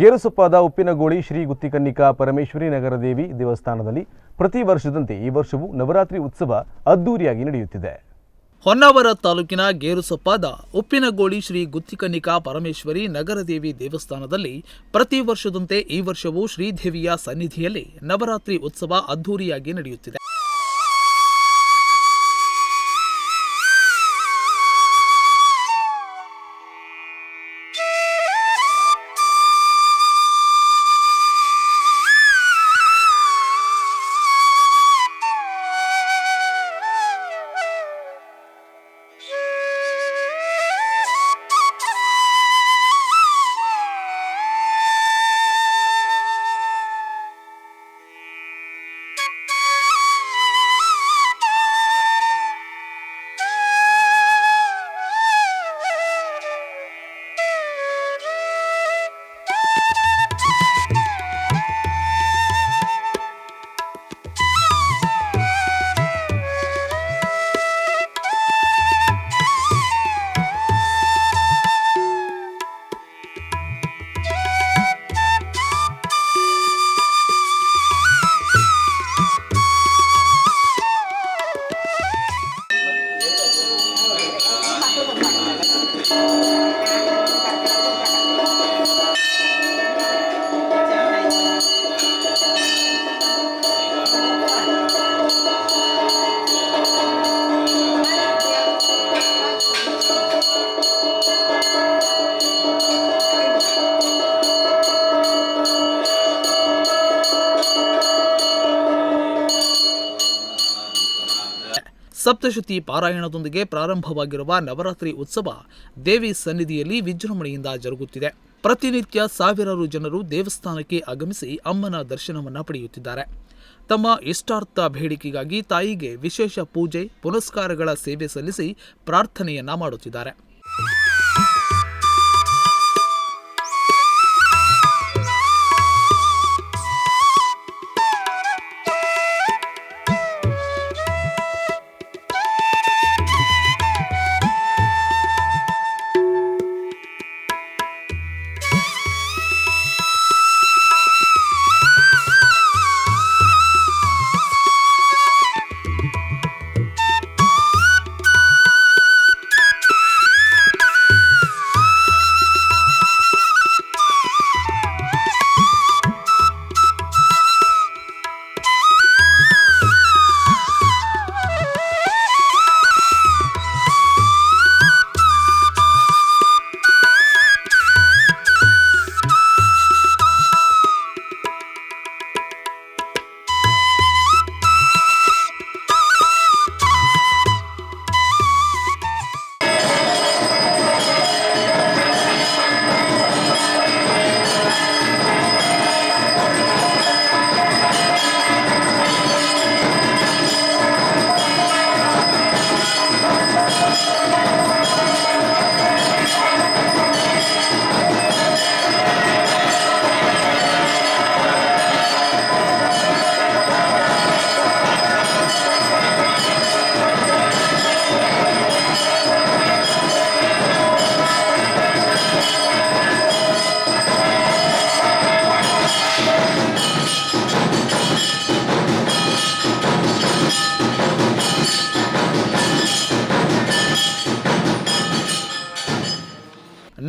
ಗೇರುಸೊಪ್ಪಾದ ಉಪ್ಪಿನಗೋಳಿ ಶ್ರೀ ಗುತ್ತಿಕನ್ನಿಕಾ ಪರಮೇಶ್ವರಿ ನಗರ ದೇವಿ ದೇವಸ್ಥಾನದಲ್ಲಿ ಪ್ರತಿ ವರ್ಷದಂತೆ ಈ ವರ್ಷವೂ ನವರಾತ್ರಿ ಉತ್ಸವ ಅದ್ದೂರಿಯಾಗಿ ನಡೆಯುತ್ತಿದೆ. ಹೊನ್ನಾವರ ತಾಲೂಕಿನ ಗೇರುಸೊಪ್ಪಾದ ಉಪ್ಪಿನಗೋಳಿ ಶ್ರೀ ಗುತ್ತಿಕನ್ನಿಕಾ ಪರಮೇಶ್ವರಿ ನಗರದೇವಿ ದೇವಸ್ಥಾನದಲ್ಲಿ ಪ್ರತಿ ವರ್ಷದಂತೆ ಈ ವರ್ಷವೂ ಶ್ರೀದೇವಿಯ ಸನ್ನಿಧಿಯಲ್ಲಿ ನವರಾತ್ರಿ ಉತ್ಸವ ಅದ್ದೂರಿಯಾಗಿ ನಡೆಯುತ್ತಿದೆ. ಸಪ್ತಶತಿ ಪಾರಾಯಣದೊಂದಿಗೆ ಪ್ರಾರಂಭವಾಗಿರುವ ನವರಾತ್ರಿ ಉತ್ಸವ ದೇವಿ ಸನ್ನಿಧಿಯಲ್ಲಿ ವಿಜೃಂಭಣೆಯಿಂದ ಜರುಗುತ್ತಿದೆ. ಪ್ರತಿನಿತ್ಯ ಸಾವಿರಾರು ಜನರು ದೇವಸ್ಥಾನಕ್ಕೆ ಆಗಮಿಸಿ ಅಮ್ಮನ ದರ್ಶನವನ್ನ ಪಡೆಯುತ್ತಿದ್ದಾರೆ. ತಮ್ಮ ಇಷ್ಟಾರ್ಥ ಬೇಡಿಕೆಗಾಗಿ ತಾಯಿಗೆ ವಿಶೇಷ ಪೂಜೆ ಪುನಸ್ಕಾರಗಳ ಸೇವೆ ಸಲ್ಲಿಸಿ ಪ್ರಾರ್ಥನೆಯನ್ನ ಮಾಡುತ್ತಿದ್ದಾರೆ.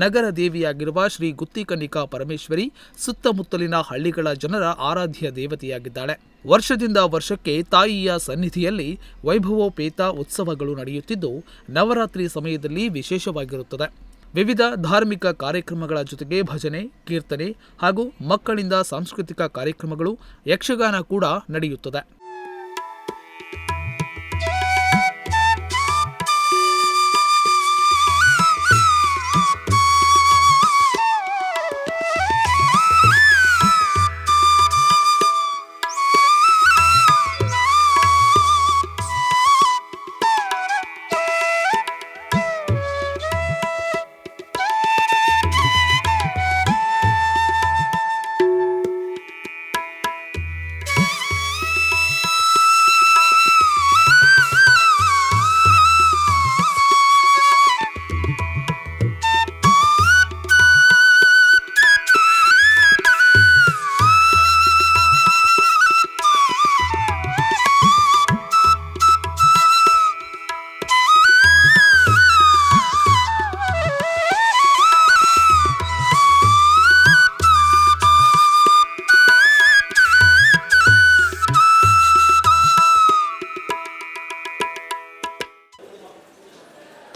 ನಗರ ದೇವಿಯಾಗಿರುವ ಶ್ರೀ ಗುತ್ತಿಕನ್ನಿಕಾ ಪರಮೇಶ್ವರಿ ಸುತ್ತಮುತ್ತಲಿನ ಹಳ್ಳಿಗಳ ಜನರ ಆರಾಧ್ಯ ದೇವತೆಯಾಗಿದ್ದಾಳೆ. ವರ್ಷದಿಂದ ವರ್ಷಕ್ಕೆ ತಾಯಿಯ ಸನ್ನಿಧಿಯಲ್ಲಿ ವೈಭವೋಪೇತ ಉತ್ಸವಗಳು ನಡೆಯುತ್ತಿದ್ದು ನವರಾತ್ರಿ ಸಮಯದಲ್ಲಿ ವಿಶೇಷವಾಗಿರುತ್ತದೆ. ವಿವಿಧ ಧಾರ್ಮಿಕ ಕಾರ್ಯಕ್ರಮಗಳ ಜೊತೆಗೆ ಭಜನೆ, ಕೀರ್ತನೆ ಹಾಗೂ ಮಕ್ಕಳಿಂದ ಸಾಂಸ್ಕೃತಿಕ ಕಾರ್ಯಕ್ರಮಗಳು, ಯಕ್ಷಗಾನ ಕೂಡ ನಡೆಯುತ್ತದೆ.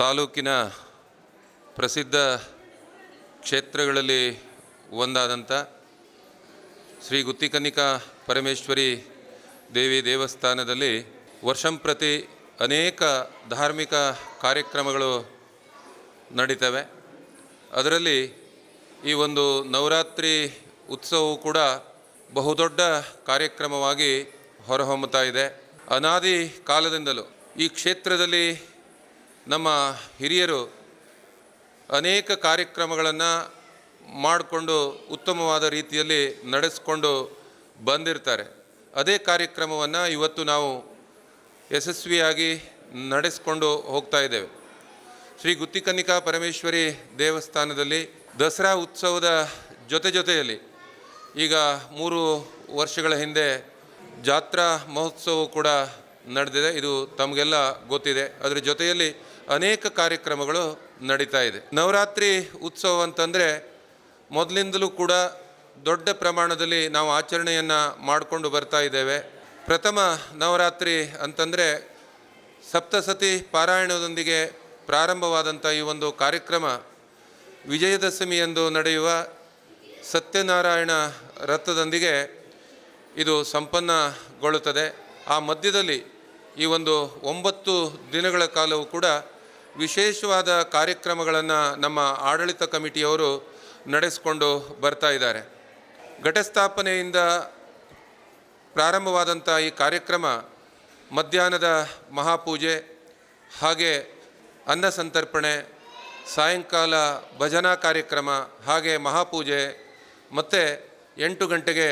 ತಾಲೂಕಿನ ಪ್ರಸಿದ್ಧ ಕ್ಷೇತ್ರಗಳಲ್ಲಿ ಒಂದಾದಂಥ ಶ್ರೀ ಗುತ್ತಿಕನ್ನಿಕಾ ಪರಮೇಶ್ವರಿ ದೇವಿ ದೇವಸ್ಥಾನದಲ್ಲಿ ವರ್ಷಂಪ್ರತಿ ಅನೇಕ ಧಾರ್ಮಿಕ ಕಾರ್ಯಕ್ರಮಗಳು ನಡೀತವೆ. ಅದರಲ್ಲಿ ಈ ಒಂದು ನವರಾತ್ರಿ ಉತ್ಸವವು ಕೂಡ ಬಹುದೊಡ್ಡ ಕಾರ್ಯಕ್ರಮವಾಗಿ ಹೊರಹೊಮ್ಮುತ್ತಾ ಇದೆ. ಅನಾದಿ ಕಾಲದಿಂದಲೂ ಈ ಕ್ಷೇತ್ರದಲ್ಲಿ ನಮ್ಮ ಹಿರಿಯರು ಅನೇಕ ಕಾರ್ಯಕ್ರಮಗಳನ್ನು ಮಾಡಿಕೊಂಡು ಉತ್ತಮವಾದ ರೀತಿಯಲ್ಲಿ ನಡೆಸ್ಕೊಂಡು ಬಂದಿರ್ತಾರೆ. ಅದೇ ಕಾರ್ಯಕ್ರಮವನ್ನು ಇವತ್ತು ನಾವು ಯಶಸ್ವಿಯಾಗಿ ನಡೆಸ್ಕೊಂಡು ಹೋಗ್ತಾ ಇದ್ದೇವೆ. ಶ್ರೀ ಗುತ್ತಿಕನ್ನಿಕಾ ಪರಮೇಶ್ವರಿ ದೇವಸ್ಥಾನದಲ್ಲಿ ದಸರಾ ಉತ್ಸವದ ಜೊತೆಯಲ್ಲಿ ಈಗ 3 ವರ್ಷಗಳ ಹಿಂದೆ ಜಾತ್ರಾ ಮಹೋತ್ಸವ ಕೂಡ ನಡೆದಿದೆ. ಇದು ತಮಗೆಲ್ಲ ಗೊತ್ತಿದೆ. ಅದರ ಜೊತೆಯಲ್ಲಿ ಅನೇಕ ಕಾರ್ಯಕ್ರಮಗಳು ನಡೀತಾ ಇದೆ. ನವರಾತ್ರಿ ಉತ್ಸವ ಅಂತಂದರೆ ಮೊದಲಿಂದಲೂ ಕೂಡ ದೊಡ್ಡ ಪ್ರಮಾಣದಲ್ಲಿ ನಾವು ಆಚರಣೆಯನ್ನು ಮಾಡಿಕೊಂಡು ಬರ್ತಾ ಇದ್ದೇವೆ. ಪ್ರಥಮ ನವರಾತ್ರಿ ಅಂತಂದರೆ ಸಪ್ತಸತಿ ಪಾರಾಯಣದೊಂದಿಗೆ ಪ್ರಾರಂಭವಾದಂಥ ಈ ಒಂದು ಕಾರ್ಯಕ್ರಮ ವಿಜಯದಶಮಿಯಂದು ನಡೆಯುವ ಸತ್ಯನಾರಾಯಣ ರಥದೊಂದಿಗೆ ಇದು ಸಂಪನ್ನಗೊಳ್ಳುತ್ತದೆ. ಆ ಮಧ್ಯದಲ್ಲಿ ಈ ಒಂದು 9 ದಿನಗಳ ಕಾಲವೂ ಕೂಡ ವಿಶೇಷವಾದ ಕಾರ್ಯಕ್ರಮಗಳನ್ನು ನಮ್ಮ ಆಡಳಿತ ಕಮಿಟಿಯವರು ನಡೆಸಿಕೊಂಡು ಬರ್ತಾ ಇದ್ದಾರೆ. ಘಟಸ್ಥಾಪನೆಯಿಂದ ಪ್ರಾರಂಭವಾದಂಥ ಈ ಕಾರ್ಯಕ್ರಮ ಮಧ್ಯಾಹ್ನದ ಮಹಾಪೂಜೆ, ಹಾಗೆ ಅನ್ನ ಸಂತರ್ಪಣೆ, ಸಾಯಂಕಾಲ ಭಜನಾ ಕಾರ್ಯಕ್ರಮ, ಹಾಗೆ ಮಹಾಪೂಜೆ ಮತ್ತು 8 ಗಂಟೆಗೆ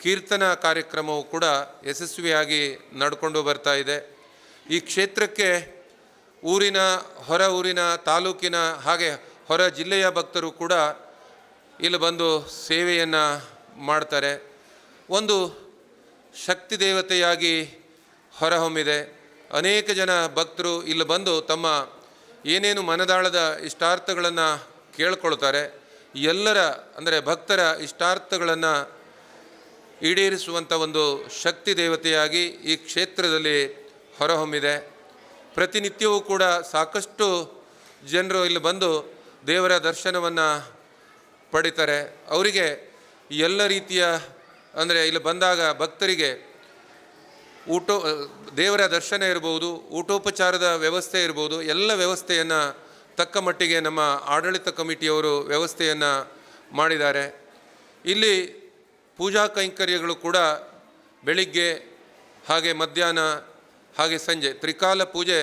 ಕೀರ್ತನ ಕಾರ್ಯಕ್ರಮವು ಕೂಡ ಯಶಸ್ವಿಯಾಗಿ ನಡ್ಕೊಂಡು ಬರ್ತಾ ಇದೆ. ಈ ಕ್ಷೇತ್ರಕ್ಕೆ ಊರಿನ, ಹೊರ ಊರಿನ, ತಾಲೂಕಿನ ಹಾಗೆ ಹೊರ ಜಿಲ್ಲೆಯ ಭಕ್ತರು ಕೂಡ ಇಲ್ಲಿ ಬಂದು ಸೇವೆಯನ್ನು ಮಾಡ್ತಾರೆ. ಒಂದು ಶಕ್ತಿ ದೇವತೆಯಾಗಿ ಹೊರಹೊಮ್ಮಿದೆ. ಅನೇಕ ಜನ ಭಕ್ತರು ಇಲ್ಲಿ ಬಂದು ತಮ್ಮ ಏನೇನು ಮನದಾಳದ ಇಷ್ಟಾರ್ಥಗಳನ್ನು ಕೇಳ್ಕೊಳ್ತಾರೆ. ಎಲ್ಲರ ಅಂದರೆ ಭಕ್ತರ ಇಷ್ಟಾರ್ಥಗಳನ್ನು ಈಡೇರಿಸುವಂಥ ಒಂದು ಶಕ್ತಿ ದೇವತೆಯಾಗಿ ಈ ಕ್ಷೇತ್ರದಲ್ಲಿ ಹೊರಹೊಮ್ಮಿದೆ. ಪ್ರತಿನಿತ್ಯವೂ ಕೂಡ ಸಾಕಷ್ಟು ಜನರು ಇಲ್ಲಿ ಬಂದು ದೇವರ ದರ್ಶನವನ್ನು ಪಡಿತಾರೆ. ಅವರಿಗೆ ಎಲ್ಲ ರೀತಿಯ ಅಂದರೆ ಇಲ್ಲಿ ಬಂದಾಗ ಭಕ್ತರಿಗೆ ದೇವರ ದರ್ಶನ ಇರ್ಬೋದು, ಊಟೋಪಚಾರದ ವ್ಯವಸ್ಥೆ ಇರ್ಬೋದು, ಎಲ್ಲ ವ್ಯವಸ್ಥೆಯನ್ನು ತಕ್ಕ ಮಟ್ಟಿಗೆ ನಮ್ಮ ಆಡಳಿತ ಕಮಿಟಿಯವರು ವ್ಯವಸ್ಥೆಯನ್ನು ಮಾಡಿದ್ದಾರೆ. ಇಲ್ಲಿ ಪೂಜಾ ಕೈಂಕರ್ಯಗಳು ಕೂಡ ಬೆಳಿಗ್ಗೆ ಹಾಗೆ ಮಧ್ಯಾಹ್ನ ಹಾಗೆ ಸಂಜೆ ತ್ರಿಕಾಲ ಪೂಜೆ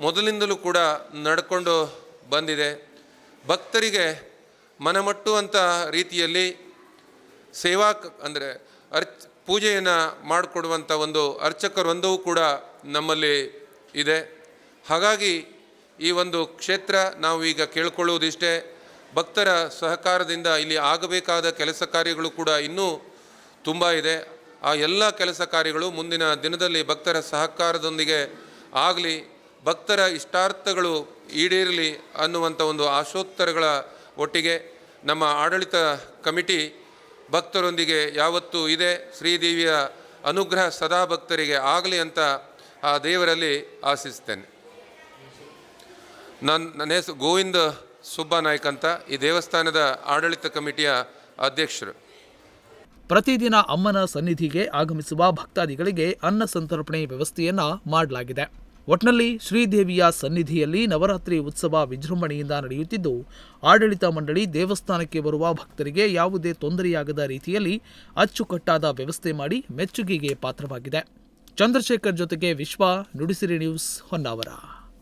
ಮೊದಲಿಂದಲೂ ಕೂಡ ನಡ್ಕೊಂಡು ಬಂದಿದೆ. ಭಕ್ತರಿಗೆ ಮನಮಟ್ಟುವಂಥ ರೀತಿಯಲ್ಲಿ ಸೇವಾ ಅಂದರೆ ಪೂಜೆಯನ್ನು ಮಾಡಿಕೊಡುವಂಥ ಒಂದು ಅರ್ಚಕರೊಂದೂ ಕೂಡ ನಮ್ಮಲ್ಲಿ ಇದೆ. ಹಾಗಾಗಿ ಈ ಒಂದು ಕ್ಷೇತ್ರ ನಾವು ಈಗ ಕೇಳ್ಕೊಳ್ಳುವುದಿಷ್ಟೇ, ಭಕ್ತರ ಸಹಕಾರದಿಂದ ಇಲ್ಲಿ ಆಗಬೇಕಾದ ಕೆಲಸ ಕಾರ್ಯಗಳು ಕೂಡ ಇನ್ನೂ ತುಂಬ ಇದೆ. ಆ ಎಲ್ಲ ಕೆಲಸ ಕಾರ್ಯಗಳು ಮುಂದಿನ ದಿನದಲ್ಲಿ ಭಕ್ತರ ಸಹಕಾರದೊಂದಿಗೆ ಆಗಲಿ, ಭಕ್ತರ ಇಷ್ಟಾರ್ಥಗಳು ಈಡೇರಲಿ ಅನ್ನುವಂಥ ಒಂದು ಆಶೋತ್ತರಗಳ ಒಟ್ಟಿಗೆ ನಮ್ಮ ಆಡಳಿತ ಕಮಿಟಿ ಭಕ್ತರೊಂದಿಗೆ ಯಾವತ್ತೂ ಇದೆ. ಶ್ರೀದೇವಿಯ ಅನುಗ್ರಹ ಸದಾ ಭಕ್ತರಿಗೆ ಆಗಲಿ ಅಂತ ಆ ದೇವರಲ್ಲಿ ಆಶಿಸ್ತೇನೆ. ನನ್ನ ಹೆಸರು ಗೋವಿಂದ ಸುಬ್ಬನಾಯ್ಕ್ ಅಂತ, ಈ ದೇವಸ್ಥಾನದ ಆಡಳಿತ ಕಮಿಟಿಯ ಅಧ್ಯಕ್ಷರು. ಪ್ರತಿದಿನ ಅಮ್ಮನ ಸನ್ನಿಧಿಗೆ ಆಗಮಿಸುವ ಭಕ್ತಾದಿಗಳಿಗೆ ಅನ್ನ ಸಂತರ್ಪಣೆ ವ್ಯವಸ್ಥೆಯನ್ನ ಮಾಡಲಾಗಿದೆ. ಒಟ್ನಲ್ಲಿ ಶ್ರೀದೇವಿಯ ಸನ್ನಿಧಿಯಲ್ಲಿ ನವರಾತ್ರಿ ಉತ್ಸವ ವಿಜೃಂಭಣೆಯಿಂದ ನಡೆಯುತ್ತಿದ್ದು, ಆಡಳಿತ ಮಂಡಳಿ ದೇವಸ್ಥಾನಕ್ಕೆ ಬರುವ ಭಕ್ತರಿಗೆ ಯಾವುದೇ ತೊಂದರೆಯಾಗದ ರೀತಿಯಲ್ಲಿ ಅಚ್ಚುಕಟ್ಟಾದ ವ್ಯವಸ್ಥೆ ಮಾಡಿ ಮೆಚ್ಚುಗೆಗೆ ಪಾತ್ರವಾಗಿದೆ. ಚಂದ್ರಶೇಖರ್ ಜೊತೆಗೆ ವಿಶ್ವ, ನುಡಿಸಿರಿ ನ್ಯೂಸ್, ಹೊನ್ನಾವರ.